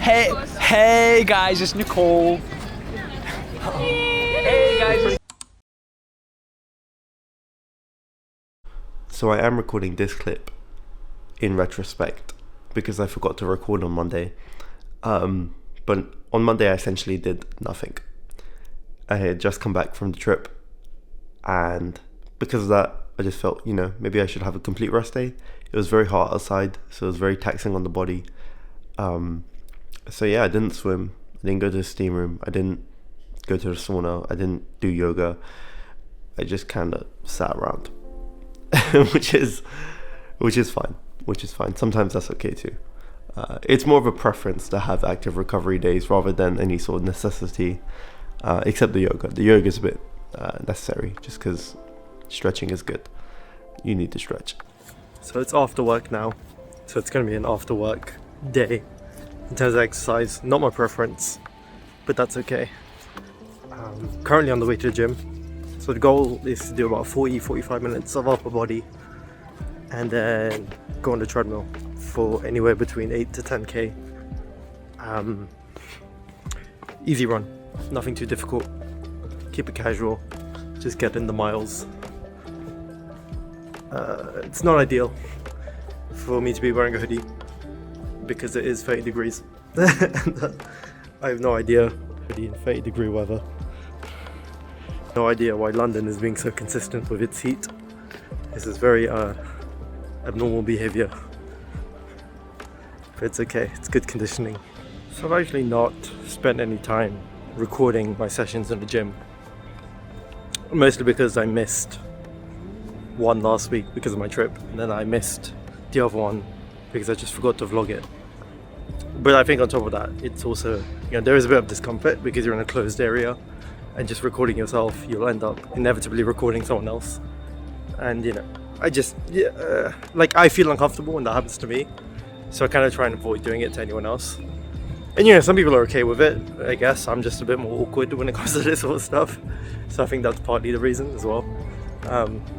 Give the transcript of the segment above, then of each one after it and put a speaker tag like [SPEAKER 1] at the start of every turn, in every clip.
[SPEAKER 1] Hey guys, it's Nicole. Hey guys.
[SPEAKER 2] So I am recording this clip in retrospect because I forgot to record on Monday. But on Monday I essentially did nothing. I had just come back from the trip, and because of that I just felt, maybe I should have a complete rest day. It was very hot outside, so it was very taxing on the body. So yeah, I didn't swim, I didn't go to the steam room, I didn't go to the sauna, I didn't do yoga. I just kind of sat around, which is fine. Sometimes that's okay too. It's more of a preference to have active recovery days rather than any sort of necessity, except the yoga. The yoga is a bit necessary just because stretching is good. You need to stretch. So it's after work now, so it's going to be an after work day in terms of exercise. Not my preference, but that's okay. Currently on the way to the gym, so the goal is to do about 40-45 minutes of upper body and then go on the treadmill for anywhere between 8 to 10k. Easy run, nothing too difficult, keep it casual, just get in the miles. It's not ideal for me to be wearing a hoodie because it is 30 degrees. I have no idea in 30 degree weather. No idea why London is being so consistent with its heat. This is very abnormal behavior, but it's okay, it's good conditioning. So I've actually not spent any time recording my sessions in the gym, mostly because I missed one last week because of my trip, and then I missed the other one because I just forgot to vlog it. But I think on top of that, it's also, there is a bit of discomfort because you're in a closed area, and just recording yourself, you'll end up inevitably recording someone else. And I just, I feel uncomfortable when that happens to me, so I kind of try and avoid doing it to anyone else. And some people are okay with it, I guess. I'm just a bit more awkward when it comes to this sort of stuff, so I think that's partly the reason as well.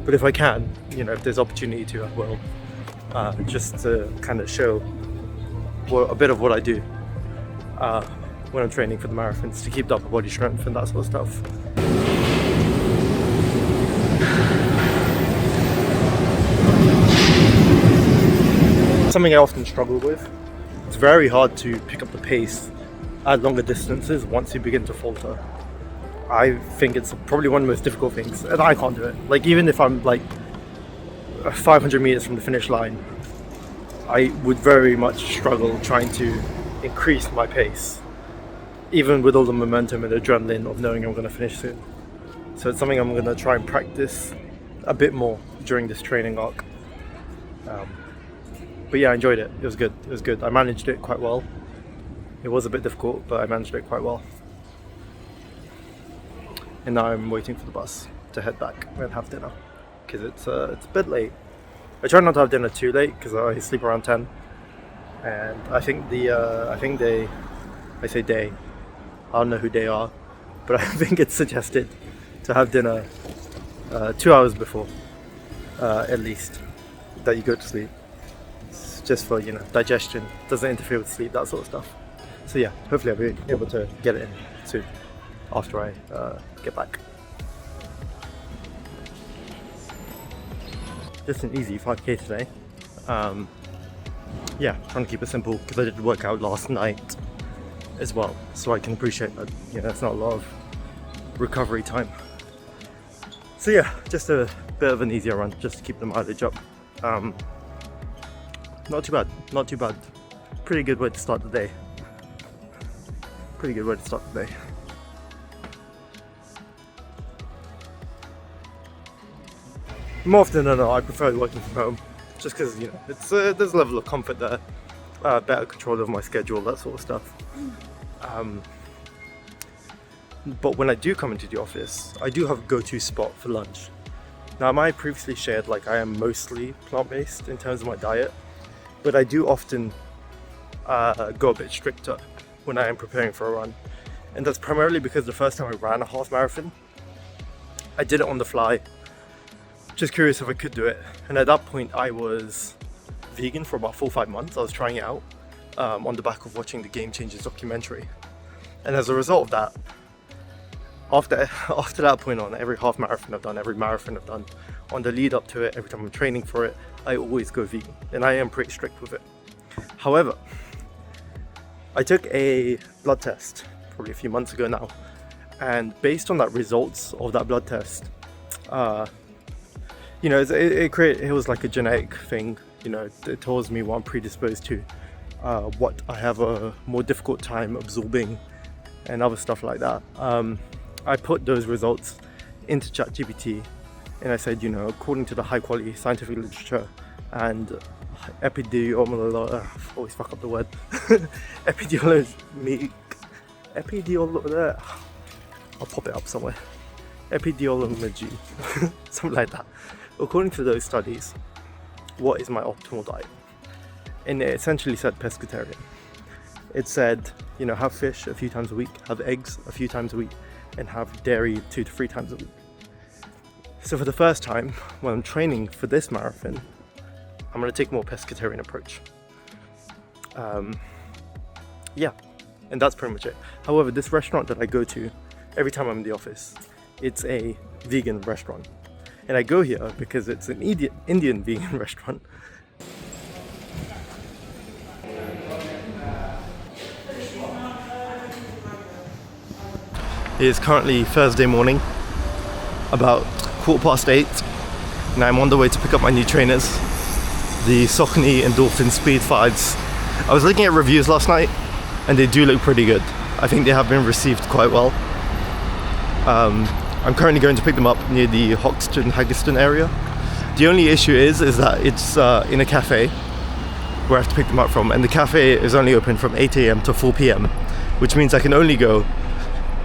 [SPEAKER 2] But if I can, if there's opportunity to, I will, just to kind of show a bit of what I do when I'm training for the marathons, to keep the upper body strength and that sort of stuff. Something I often struggle with. It's very hard to pick up the pace at longer distances once you begin to falter. I think it's probably one of the most difficult things, and I can't do it. Even if I'm 500 meters from the finish line, I would very much struggle trying to increase my pace, even with all the momentum and adrenaline of knowing I'm going to finish soon. So it's something I'm going to try and practice a bit more during this training arc. But yeah, I enjoyed it. It was good. I managed it quite well. It was a bit difficult, but I managed it quite well. And now I'm waiting for the bus to head back and have dinner, because it's a bit late. I try not to have dinner too late because I sleep around 10, and I think I say they, I don't know who they are, but I think it's suggested to have dinner 2 hours before, at least, that you go to sleep. It's just for digestion, doesn't interfere with sleep, that sort of stuff. So yeah, hopefully I'll be able to get it in soon after I get back. Just an easy 5k today. Yeah, trying to keep it simple because I did work out last night as well, so I can appreciate that it's not a lot of recovery time. So yeah, just a bit of an easier run just to keep the mileage up. Not too bad. Pretty good way to start the day. More often than not, I prefer working from home, just because it's there's a level of comfort there, better control of my schedule, that sort of stuff. But when I do come into the office, I do have a go-to spot for lunch. Now, I previously shared I am mostly plant-based in terms of my diet, but I do often go a bit stricter when I am preparing for a run, and that's primarily because the first time I ran a half marathon, I did it on the fly. Just curious if I could do it, and at that point I was vegan for about 4 or 5 months. I was trying it out, on the back of watching the Game Changers documentary. And as a result of that, after that point on, every half marathon I've done, every marathon I've done, on the lead up to it, every time I'm training for it, I always go vegan, and I am pretty strict with it. However, I took a blood test probably a few months ago now, and based on that results of that blood test, you know, it was like a genetic thing. You know, it tells me what I'm predisposed to, what I have a more difficult time absorbing, and other stuff like that. I put those results into ChatGPT, and I said, you know, according to the high quality scientific literature and epidemiology, always fuck up the word, epidemiology, I'll pop it up somewhere, epidemiology, something like that. According to those studies, what is my optimal diet? And it essentially said pescatarian. It said, you know, have fish a few times a week, have eggs a few times a week, and have dairy 2 to 3 times a week. So for the first time, when I'm training for this marathon, I'm going to take a more pescatarian approach. Yeah, and that's pretty much it. However, this restaurant that I go to every time I'm in the office, it's a vegan restaurant. And I go here because it's an Indian vegan restaurant. It is currently Thursday morning, about 8:15, and I'm on the way to pick up my new trainers, the Saucony Endorphin Speed 5s. I was looking at reviews last night, and they do look pretty good. I think they have been received quite well. I'm currently going to pick them up near the Hoxton Haggerston area. The only issue is that it's in a cafe where I have to pick them up from, and the cafe is only open from 8 AM to 4 PM, which means I can only go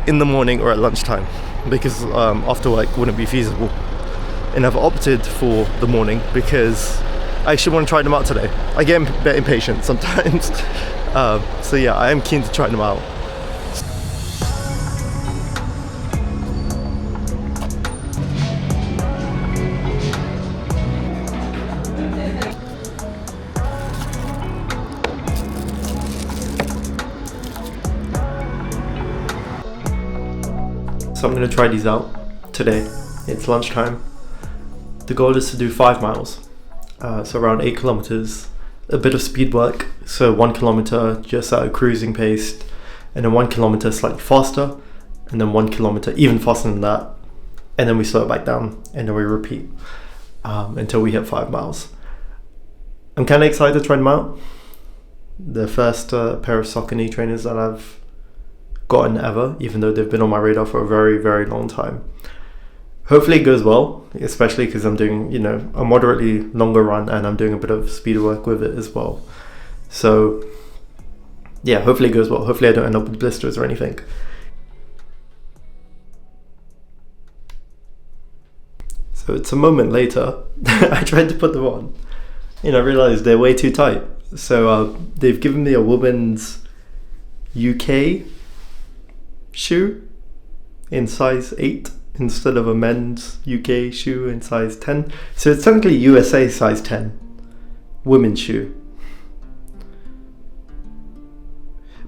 [SPEAKER 2] in the morning or at lunchtime, because after work wouldn't be feasible. And I've opted for the morning because I actually want to try them out today. I get a bit impatient sometimes. So yeah, I am keen to try them out. So I'm going to try these out today. It's lunchtime. The goal is to do 5 miles, so around 8 kilometers, a bit of speed work, so 1 kilometer just at a cruising pace, and then 1 kilometer slightly faster, and then 1 kilometer even faster than that, and then we slow it back down, and then we repeat until we hit 5 miles. I'm kind of excited to try them out. The first pair of Saucony trainers that I've gotten ever, even though they've been on my radar for a very, very long time. Hopefully it goes well, especially because I'm doing, you know, a moderately longer run, and I'm doing a bit of speed work with it as well. So yeah, hopefully it goes well. Hopefully I don't end up with blisters or anything. So it's a moment later. I tried to put them on, and I realized they're way too tight. So they've given me a woman's UK shoe in size 8 instead of a men's UK shoe in size 10. So it's technically USA size 10 women's shoe.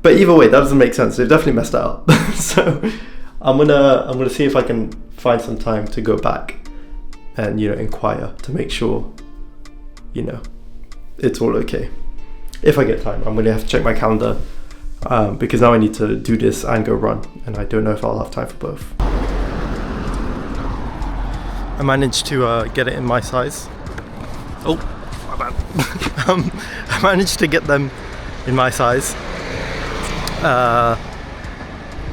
[SPEAKER 2] But either way, that doesn't make sense. They've definitely messed that up. So I'm gonna see if I can find some time to go back and, you know, inquire to make sure, you know, it's all okay. If I get time, I'm gonna have to check my calendar. Because now I need to do this and go run, and I don't know if I'll have time for both. I managed to get it in my size. Oh, my bad. I managed to get them in my size.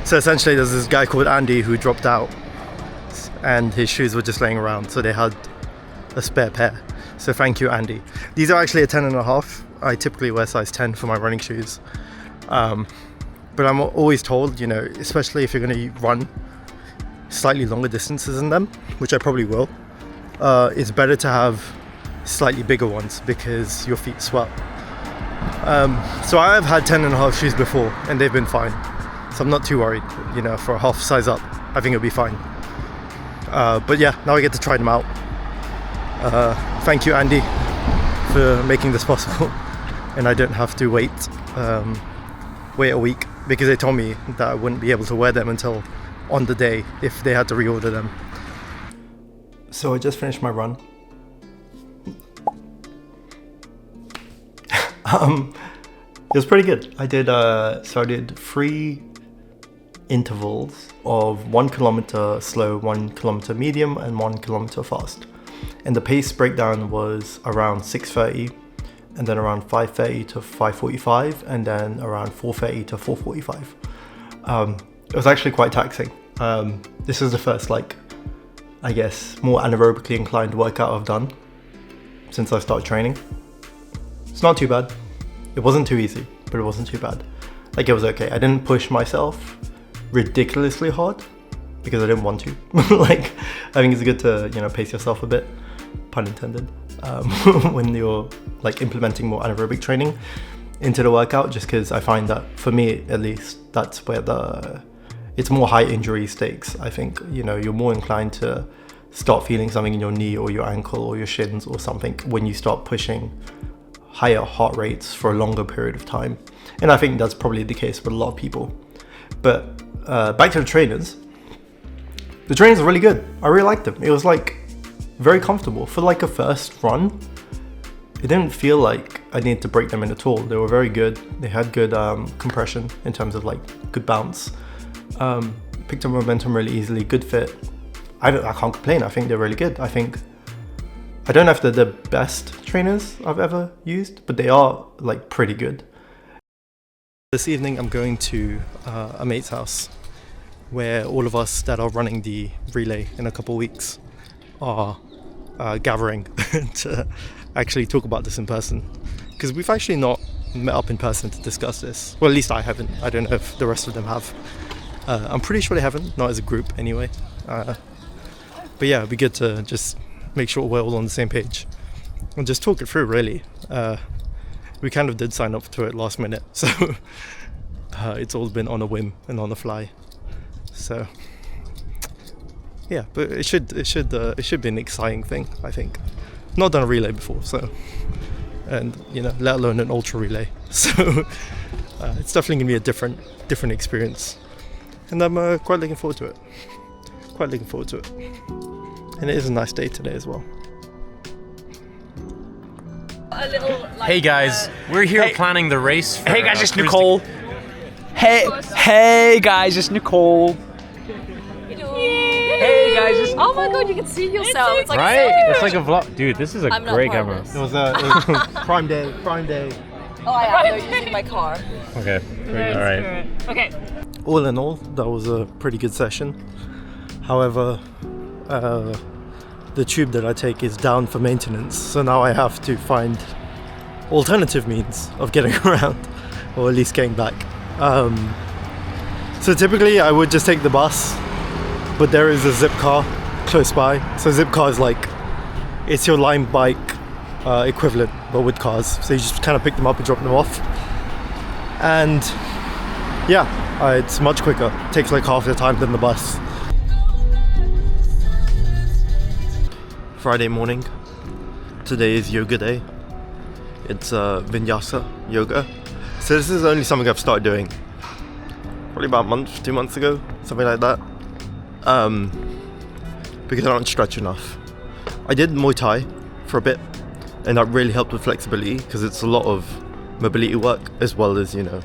[SPEAKER 2] So essentially there's this guy called Andy who dropped out, and his shoes were just laying around, so they had a spare pair. So thank you, Andy. These are actually a 10.5. I typically wear size 10 for my running shoes. But I'm always told, you know, especially if you're going to run slightly longer distances than them, which I probably will, it's better to have slightly bigger ones because your feet swell. So I have had 10.5 shoes before, and they've been fine. So I'm not too worried, you know, for a half size up, I think it'll be fine. But yeah, now I get to try them out. Thank you, Andy, for making this possible. and I don't have to wait a week, because they told me that I wouldn't be able to wear them until on the day if they had to reorder them. So I just finished my run. It was pretty good. I did 3 intervals of 1 kilometer slow, 1 kilometer medium, and 1 kilometer fast. And the pace breakdown was around 6:30, and then around 5:30 to 5:45, and then around 4:30 to 4:45. It was actually quite taxing. This is the first, I guess, more anaerobically inclined workout I've done since I started training. It's not too bad. It wasn't too easy, but it wasn't too bad. It was okay. I didn't push myself ridiculously hard because I didn't want to. I think it's good to, pace yourself a bit, pun intended, when you're implementing more anaerobic training into the workout, just because I find that, for me at least, that's where it's more high injury stakes. I think, you're more inclined to start feeling something in your knee or your ankle or your shins or something when you start pushing higher heart rates for a longer period of time. And I think that's probably the case with a lot of people. But back to the trainers. The trainers are really good. I really liked them. It was very comfortable. For a first run, it didn't feel like I needed to break them in at all. They were very good. They had good compression in terms of good bounce. Picked up momentum really easily, good fit. I can't complain. I think they're really good. I don't know if they're the best trainers I've ever used, but they are pretty good. This evening I'm going to a mate's house where all of us that are running the relay in a couple of weeks are gathering to actually talk about this in person. Because we've actually not met up in person to discuss this. Well, at least I haven't. I don't know if the rest of them have. I'm pretty sure they haven't, not as a group anyway. But yeah, it'd be good to just make sure we're all on the same page and just talk it through, really. We kind of did sign up to it last minute, so it's all been on a whim and on the fly. So yeah, but it should be an exciting thing, I think. Not done a relay before, so, and let alone an ultra relay. So it's definitely gonna be a different experience, and I'm quite looking forward to it. And it is a nice day today as well.
[SPEAKER 3] Hey guys, we're here planning the race.
[SPEAKER 1] Hey guys, it's Nicole. Hey guys, it's Nicole. Hey guys, it's Nicole.
[SPEAKER 4] Oh my god, you can see yourself. It's
[SPEAKER 3] right?
[SPEAKER 4] So
[SPEAKER 3] It's like a vlog. Dude, this is a great camera.
[SPEAKER 2] It was prime day.
[SPEAKER 4] Oh, I am. They're using my car.
[SPEAKER 3] Okay, alright.
[SPEAKER 4] Okay.
[SPEAKER 2] All in all, that was a pretty good session. However, the tube that I take is down for maintenance, so now I have to find alternative means of getting around, or at least getting back. So typically I would just take the bus, but there is a zip car close by. So zip car is it's your Lime bike equivalent, but with cars. So you just kind of pick them up and drop them off. And yeah, it's much quicker. It takes half the time than the bus. Friday morning. Today is yoga day. It's vinyasa yoga. So this is only something I've started doing probably about a month, 2 months ago, something like that. Because I don't stretch enough. I did Muay Thai for a bit, and that really helped with flexibility because it's a lot of mobility work as well as, the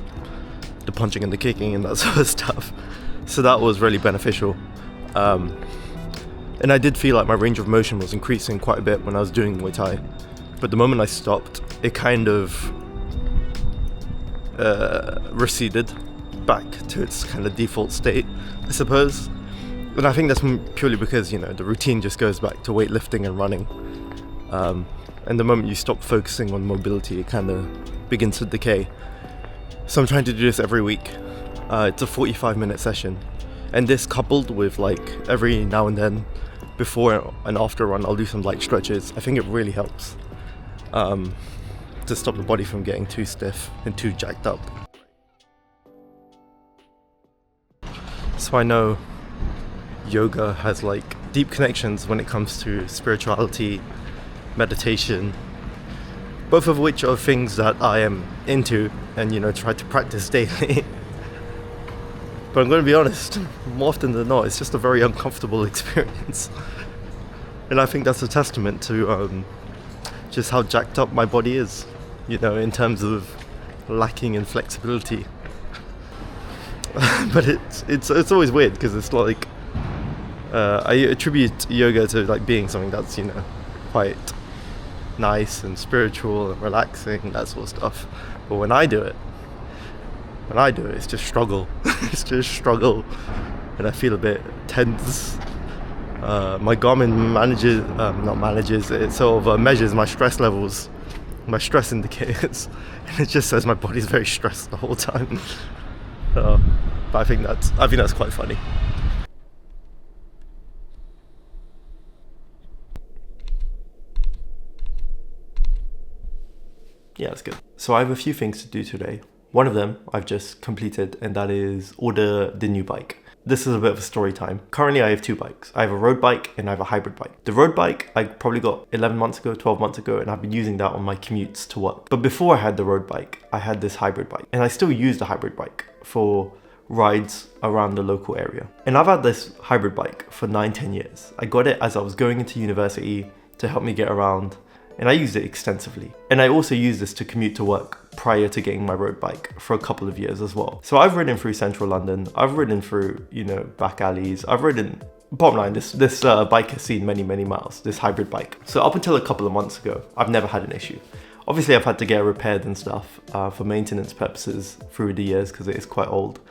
[SPEAKER 2] punching and the kicking and that sort of stuff. So that was really beneficial. And I did feel like my range of motion was increasing quite a bit when I was doing Muay Thai. But the moment I stopped, it kind of receded back to its kind of default state, I suppose. And I think that's purely because, the routine just goes back to weightlifting and running. And the moment you stop focusing on mobility, it kind of begins to decay. So I'm trying to do this every week. It's a 45-minute session. And this coupled with every now and then, before and after a run, I'll do some light stretches. I think it really helps to stop the body from getting too stiff and too jacked up. So I know yoga has deep connections when it comes to spirituality, meditation, both of which are things that I am into and, you know, try to practice daily. But I'm going to be honest, more often than not, it's just a very uncomfortable experience. And I think that's a testament to just how jacked up my body is, you know, in terms of lacking in flexibility. But it's always weird because it's like I attribute yoga to like being something that's, you know, quite nice and spiritual and relaxing, that sort of stuff. But when I do it, it's just struggle. It's just struggle, and I feel a bit tense. My Garmin it sort of measures my stress levels, my stress indicators, and it just says my body's very stressed the whole time. But I think that's quite funny. Yeah, that's good. So I have a few things to do today. One of them I've just completed, and that is order the new bike. This is a bit of a story time. Currently I have two bikes. I have a road bike and I have a hybrid bike. The road bike I probably got 11 months ago, 12 months ago, and I've been using that on my commutes to work. But before I had the road bike, I had this hybrid bike, and I still use the hybrid bike for rides around the local area. And I've had this hybrid bike for 9-10 years. I got it as I was going into university to help me get around, and I used it extensively. And I also used this to commute to work prior to getting my road bike for a couple of years as well. So I've ridden through central London, I've ridden through, you know, back alleys, I've ridden, bottom line, this bike has seen many miles, this hybrid bike. So up until a couple of months ago, I've never had an issue. Obviously I've had to get it repaired and stuff for maintenance purposes through the years because it is quite old.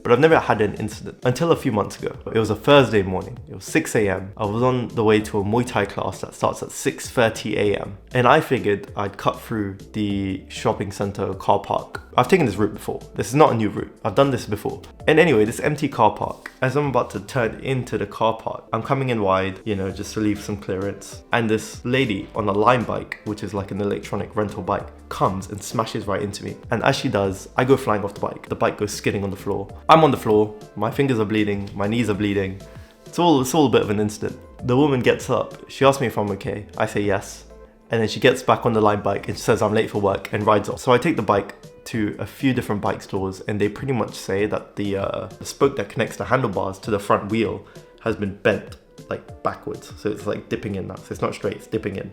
[SPEAKER 2] But I've never had an incident until a few months ago. It was a Thursday morning, it was 6 a.m. I was on the way to a Muay Thai class that starts at 6:30 a.m. And I figured I'd cut through the shopping center car park. I've taken this route before. This is not a new route. I've done this before. And anyway, this empty car park, as I'm about to turn into the car park, I'm coming in wide, you know, just to leave some clearance. And this lady on a Lime bike, which is like an electronic rental bike, comes and smashes right into me. And as she does, I go flying off the bike. The bike goes skidding on the floor. I'm on the floor, my fingers are bleeding, my knees are bleeding. It's all a bit of an incident. The woman gets up, she asks me if I'm okay. I say yes. And then she gets back on the Lime bike and she says I'm late for work and rides off. So I take the bike to a few different bike stores, and they pretty much say that the spoke that connects the handlebars to the front wheel has been bent like backwards. So it's like dipping in now. So it's not straight, it's dipping in.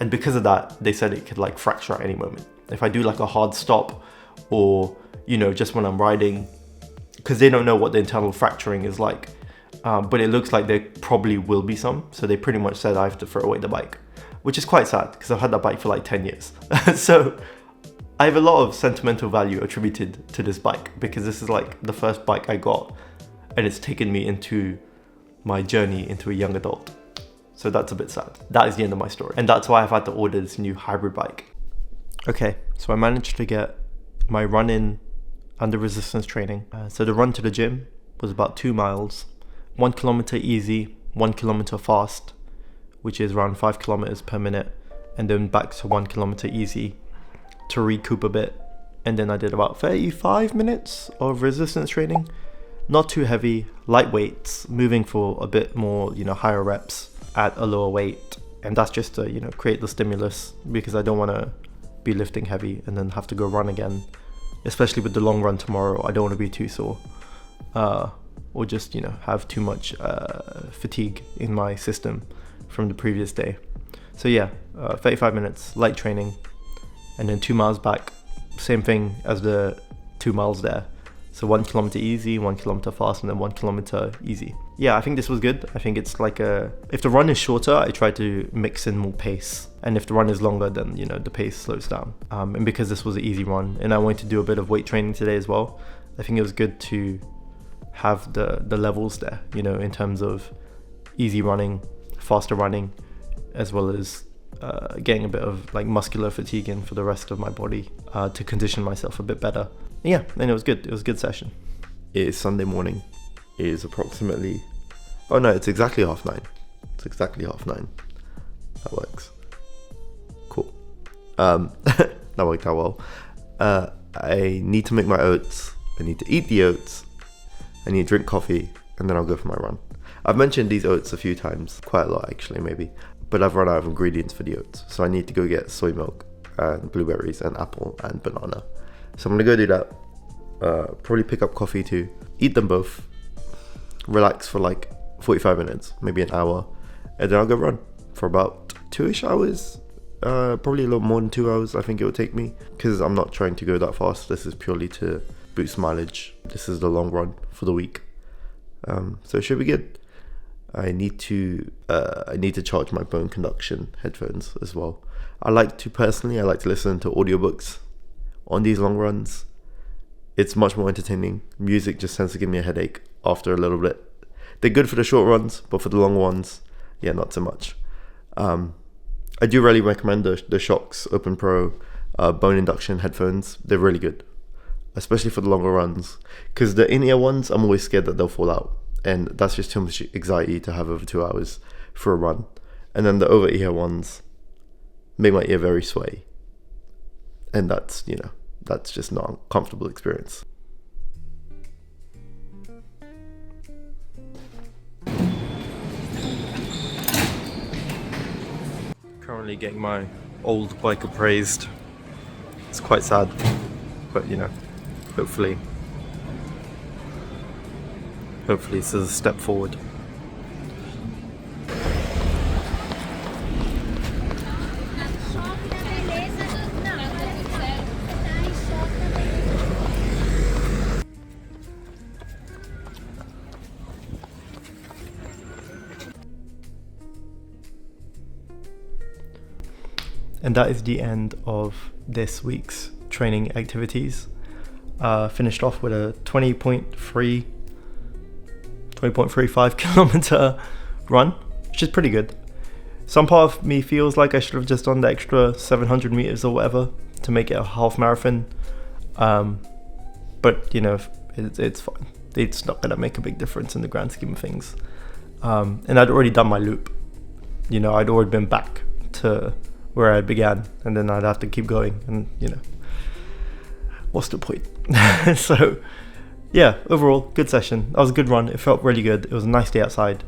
[SPEAKER 2] And because of that, they said it could like fracture at any moment. If I do like a hard stop, or, you know, just when I'm riding, because they don't know what the internal fracturing is like. But it looks like there probably will be some. So they pretty much said I have to throw away the bike, which is quite sad because I've had that bike for like 10 years. So I have a lot of sentimental value attributed to this bike because this is like the first bike I got, and it's taken me into my journey into a young adult. So that's a bit sad. That is the end of my story. And that's why I've had to order this new hybrid bike. Okay, so I managed to get my run in under resistance training. So the run to the gym was about 2 miles, 1 kilometer easy, 1 kilometer fast, which is around 5 kilometers per minute, and then back to 1 kilometer easy to recoup a bit. And then I did about 35 minutes of resistance training. Not too heavy, light weights, moving for a bit more, you know, higher reps at a lower weight. And that's just to, you know, create the stimulus, because I don't want to be lifting heavy and then have to go run again. Especially with the long run tomorrow, I don't want to be too sore. Or just, you know, have too much fatigue in my system from the previous day. So yeah, 35 minutes, light training. And then 2 miles back, same thing as the 2 miles there. So 1 kilometer easy, 1 kilometer fast, and then 1 kilometer easy. Yeah, I think this was good. I think it's like if the run is shorter, I try to mix in more pace. And if the run is longer, then, you know, the pace slows down. And because this was an easy run, and I wanted to do a bit of weight training today as well, I think it was good to have the levels there, you know, in terms of easy running, faster running, as well as getting a bit of like muscular fatigue in for the rest of my body to condition myself a bit better. Yeah, and it was good. It was a good session. It is Sunday morning. It is approximately, oh no, it's exactly 9:30. It's exactly 9:30. That works. Cool. That worked out well. I need to make my oats. I need to eat the oats. I need to drink coffee, and then I'll go for my run. I've mentioned these oats a few times, quite a lot actually maybe, but I've run out of ingredients for the oats, so I need to go get soy milk
[SPEAKER 5] and blueberries and apple and banana. So I'm gonna go do that. Probably pick up coffee too. Eat them both. Relax for like 45 minutes, maybe an hour, and then I'll go run for about 2-ish hours. Probably a little more than 2 hours I think it will take me, because I'm not trying to go that fast. This is purely to boost mileage. This is the long run for the week, so it should be good. I need to charge my bone conduction headphones as well. I like to listen to audiobooks on these long runs. It's much more entertaining. Music just tends to give me a headache after a little bit. They're good for the short runs, but for the long ones, yeah, not so much. I do really recommend the Shocks Open Pro bone induction headphones. They're really good, especially for the longer runs, because the in-ear ones, I'm always scared that they'll fall out, and that's just too much anxiety to have over 2 hours for a run. And then the over-ear ones make my ear very sway, and that's just not a comfortable experience.
[SPEAKER 2] Currently getting my old bike appraised. It's quite sad, but hopefully this is a step forward. And that is the end of this week's training activities. Finished off with a 20.35 kilometer run, which is pretty good. Some part of me feels like I should have just done the extra 700 meters or whatever to make it a half marathon. But it's fine. It's not gonna make a big difference in the grand scheme of things. And I'd already done my loop. I'd already been back to where I began, and then I'd have to keep going, and what's the point? So yeah, overall good session. That was a good run. It felt really good. It was a nice day outside,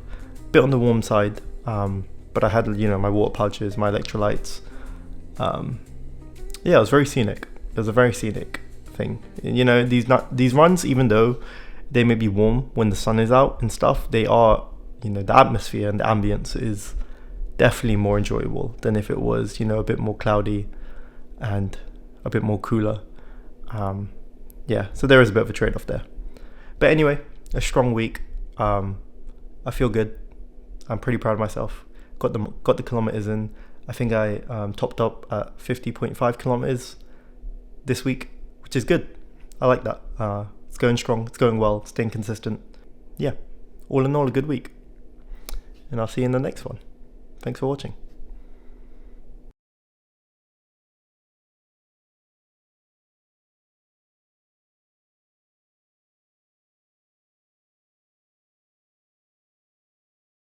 [SPEAKER 2] bit on the warm side, but I had my water pouches, my electrolytes. Yeah, it was very scenic. It was a very scenic thing. These runs, even though they may be warm when the sun is out and stuff, they are, the atmosphere and the ambience is definitely more enjoyable than if it was a bit more cloudy and a bit more cooler. Yeah, so there is a bit of a trade-off there, but anyway, a strong week. I feel good. I'm pretty proud of myself. Got the kilometers in. I think I topped up at 50.5 kilometers this week, which is good. I like that. It's going strong, it's going well, staying consistent. Yeah, all in all, a good week, and I'll see you in the next one. Thanks for watching.